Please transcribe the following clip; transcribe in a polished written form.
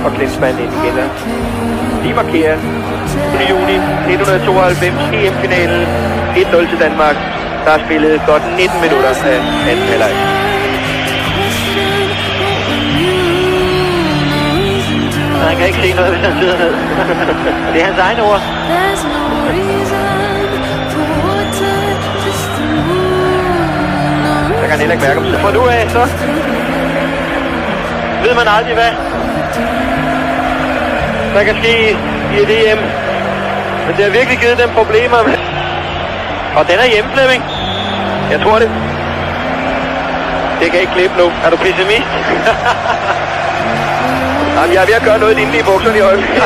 Og Klinsmann ind igen. De markerer 7. juni 1992 EM-finalen 1-0 til Danmark. Der er spillet godt 19 minutter af anden halvleg. Han kan ikke se noget, hvis han sidder ned. Det er hans egne ord. Der kan han heller ikke mærke om sig. For nu af, så ved man aldrig, hvad der kan ske i et EM. Men det har virkelig givet dem problemer. Og den er hjemme, Flemming. Jeg tror det. Det kan ikke klippe nu. Er du pessimist? Jamen, jeg er ved at gøre noget inde i bukserne i øjeblikket.